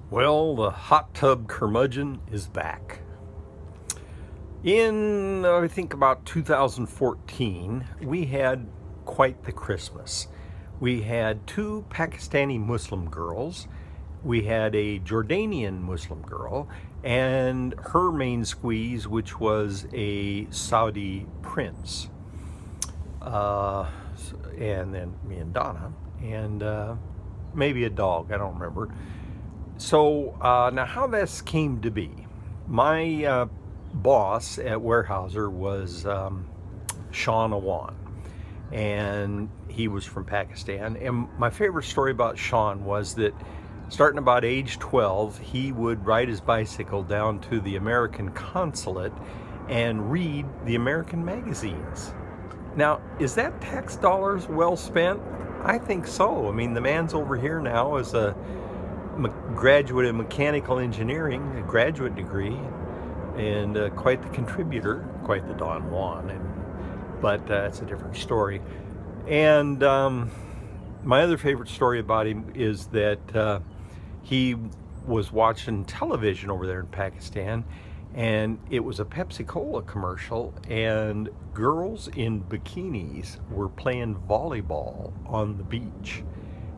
Well, the hot tub curmudgeon is back. In, I think, about 2014, we had quite the Christmas. We had two Pakistani Muslim girls, we had a Jordanian Muslim girl, and her main squeeze, which was a Saudi prince. Uh, and then me and Donna, and maybe a dog, I don't remember. So now, how this came to be, my boss at Weyerhaeuser was Sean Awan, and he was from Pakistan. And my favorite story about Sean was that starting about age 12, he would ride his bicycle down to the American consulate and read the American magazines. Now, is that tax dollars well spent? I think so. I mean, the man's over here now as a graduate in mechanical engineering, a graduate degree, and quite the contributor, quite the Don Juan, but that's a different story. And my other favorite story about him is that he was watching television over there in Pakistan, and it was a Pepsi-Cola commercial, and girls in bikinis were playing volleyball on the beach,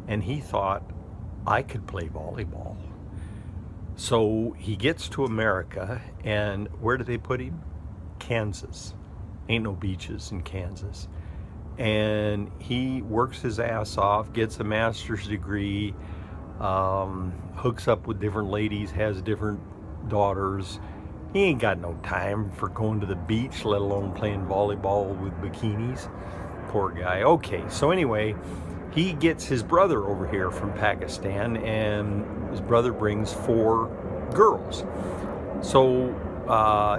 and he thought, I could play volleyball. So he gets to America, and where do they put him? Kansas. Ain't no beaches in Kansas. And he works his ass off, gets a master's degree, hooks up with different ladies, has different daughters. He ain't got no time for going to the beach, let alone playing volleyball with bikinis. Poor guy. Okay, so anyway, he gets his brother over here from Pakistan, and his brother brings 4 girls. So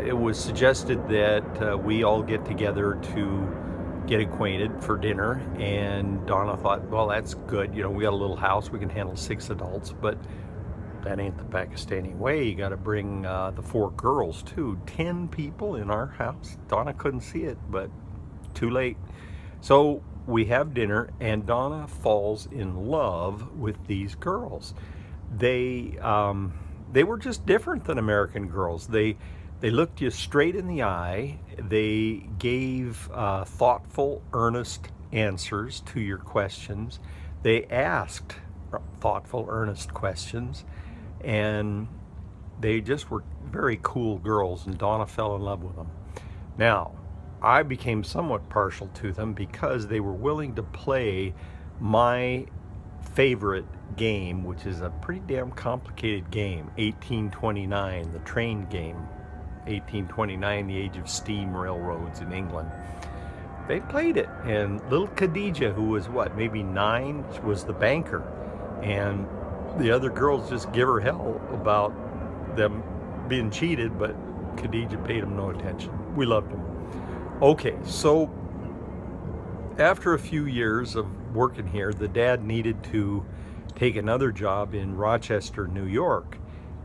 it was suggested that we all get together to get acquainted for dinner, and Donna thought, well, that's good. You know, we got a little house, we can handle 6 adults, but that ain't the Pakistani way. You got to bring the 4 girls too. 10 people in our house. Donna couldn't see it, but too late. So we have dinner, and Donna falls in love with these girls. They were just different than American girls. They looked you straight in the eye. They gave thoughtful, earnest answers to your questions. They asked thoughtful, earnest questions, and they just were very cool girls, and Donna fell in love with them. Now, I became somewhat partial to them because they were willing to play my favorite game, which is a pretty damn complicated game, 1829, the train game. 1829, the age of steam railroads in England. They played it, and little Khadija, who was maybe 9, was the banker, and the other girls just give her hell about them being cheated, but Khadija paid them no attention. We loved them. Okay, so after a few years of working here, the dad needed to take another job in Rochester, New York,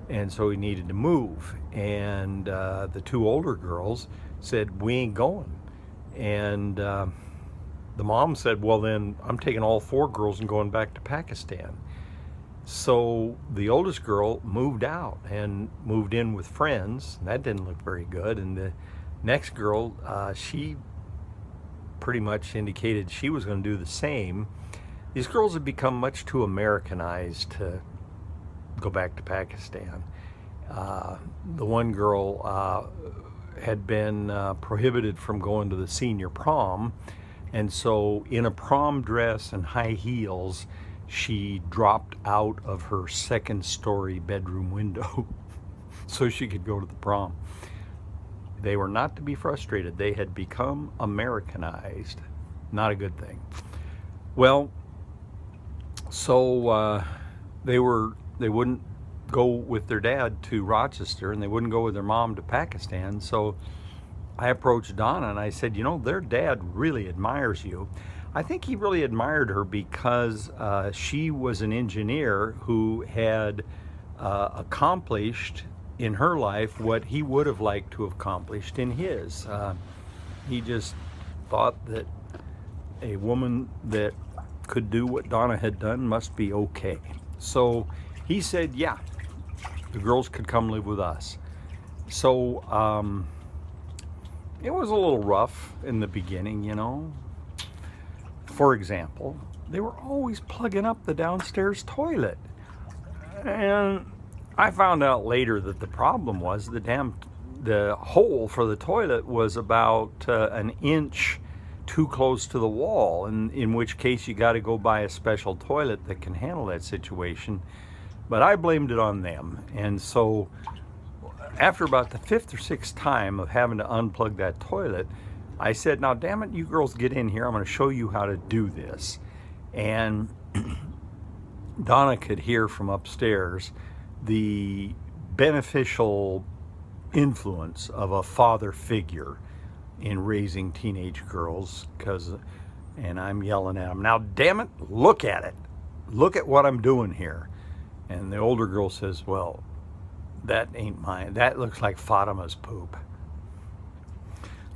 and so he needed to move. And the 2 older girls said, we ain't going. And the mom said, well, then I'm taking all 4 girls and going back to Pakistan. So the oldest girl moved out and moved in with friends, and that didn't look very good. And the next girl, she pretty much indicated she was going to do the same. These girls had become much too Americanized to go back to Pakistan. The one girl had been prohibited from going to the senior prom, and so in a prom dress and high heels, she dropped out of her 2nd-story bedroom window so she could go to the prom. They were not to be frustrated. They had become Americanized. Not a good thing. Well, so they wouldn't go with their dad to Rochester, and they wouldn't go with their mom to Pakistan. So I approached Donna and I said, you know, their dad really admires you. I think he really admired her because she was an engineer who had accomplished in her life what he would have liked to have accomplished in his. He just thought that a woman that could do what Donna had done must be okay. So he said, yeah, the girls could come live with us. So it was a little rough in the beginning, you know. For example, they were always plugging up the downstairs toilet. And I found out later that the problem was the hole for the toilet was about an inch too close to the wall, and in which case you got to go buy a special toilet that can handle that situation. But I blamed it on them. And so after about the 5th or 6th time of having to unplug that toilet, I said, now damn it, you girls get in here, I'm going to show you how to do this. And Donna could hear from upstairs the beneficial influence of a father figure in raising teenage girls, and I'm yelling at them, now damn it, look at it. Look at what I'm doing here. And the older girl says, well, that ain't mine. That looks like Fatima's poop.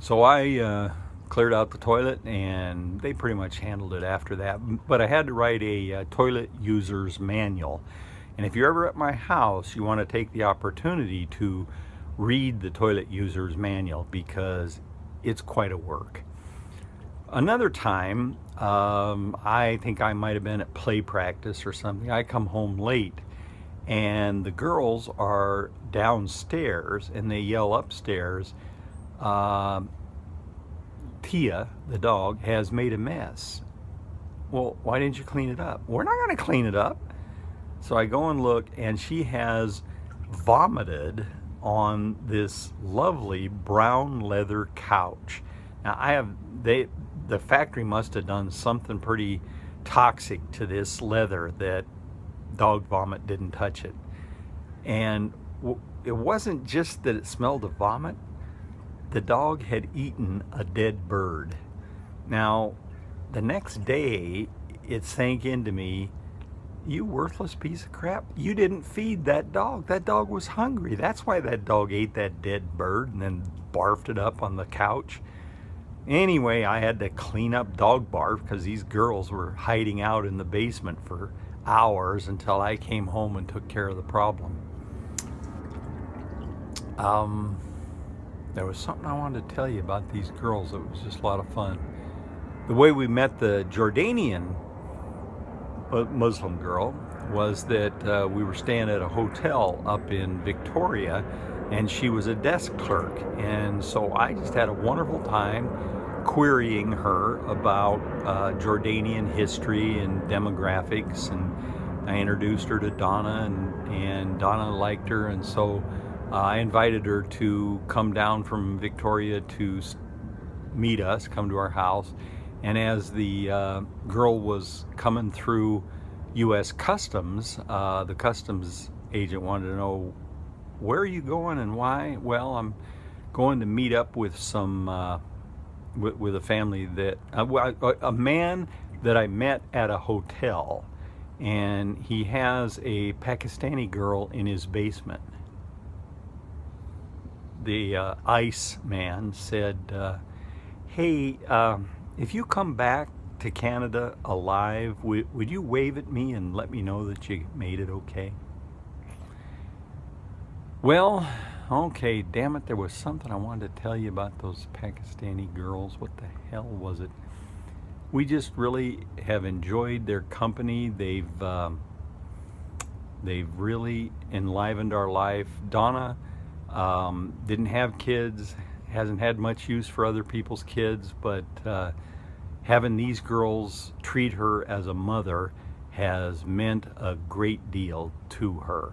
So I cleared out the toilet, and they pretty much handled it after that. But I had to write a toilet user's manual. And if you're ever at my house, you want to take the opportunity to read the toilet user's manual, because it's quite a work. Another time, I think I might have been at play practice or something. I come home late, and the girls are downstairs, and they yell upstairs, Tia, the dog, has made a mess. Well, why didn't you clean it up? We're not going to clean it up. So I go and look, and she has vomited on this lovely brown leather couch. Now the factory must have done something pretty toxic to this leather that dog vomit didn't touch it. And it wasn't just that it smelled of vomit. The dog had eaten a dead bird. Now, the next day, it sank into me, you worthless piece of crap, you didn't feed that dog. That dog was hungry. That's why that dog ate that dead bird and then barfed it up on the couch. Anyway, I had to clean up dog barf because these girls were hiding out in the basement for hours until I came home and took care of the problem. There was something I wanted to tell you about these girls. It was just a lot of fun. The way we met the Jordanian Muslim girl was that we were staying at a hotel up in Victoria, and she was a desk clerk. And so I just had a wonderful time querying her about Jordanian history and demographics, and I introduced her to Donna, and Donna liked her, and so I invited her to come down from Victoria to meet us, come to our house. And as the girl was coming through U.S. Customs, the customs agent wanted to know, where are you going and why? Well, I'm going to meet up with some, with a family that, a man that I met at a hotel, and he has a Pakistani girl in his basement. The ICE man said, hey, if you come back to Canada alive, would you wave at me and let me know that you made it okay? Well, okay, damn it, there was something I wanted to tell you about those Pakistani girls. What the hell was it? We just really have enjoyed their company. They've really enlivened our life. Donna didn't have kids, hasn't had much use for other people's kids, but having these girls treat her as a mother has meant a great deal to her.